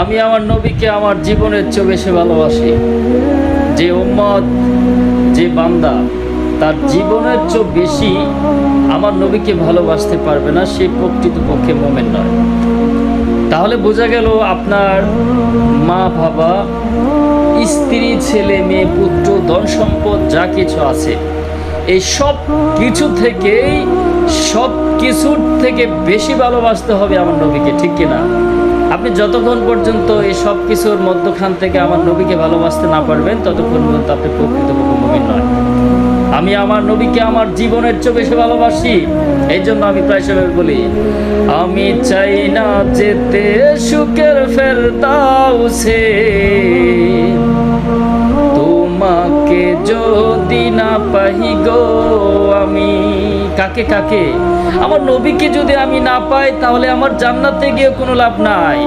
আমি আমার নবীকে আমার জীবনের চেয়ে বেশি ভালোবাসি। যে উম্মত, যে বান্দা তার জীবনের চেয়ে বেশি আমার নবীকে ভালোবাসতে পারবে না, সে প্রকৃতপক্ষে মুমিন নয়। তাহলে বোঝা গেল আপনার মা বাবা, স্ত্রী, ছেলে মেয়ে, পুত্র, ধন সম্পদ যা কিছু আছে, এই সব কিছুর থেকে বেশি ভালোবাসতে হবে আমার নবীকে, ঠিক কিনা? আপনি যতক্ষণ পর্যন্ত এই সব কিছুর মধ্যখান থেকে আমার নবীকে ভালোবাসতে না পারবেন, ততক্ষণ পর্যন্ত আপনি প্রকৃতপক্ষে মুমিন নয়। আমি আমার নবীকে আমার জীবনের চেয়ে বেশি ভালোবাসি। এই জন্য আমি প্রায় সময় বলি, আমি চাই না যেতে সুখের ফেরদাউসে, তোমাকে যদি না পাই গো আমি। কাকে? আমার নবীকে যদি আমি না পাই, তাহলে আমার জান্নাতে গিয়ে কোনো লাভ নাই।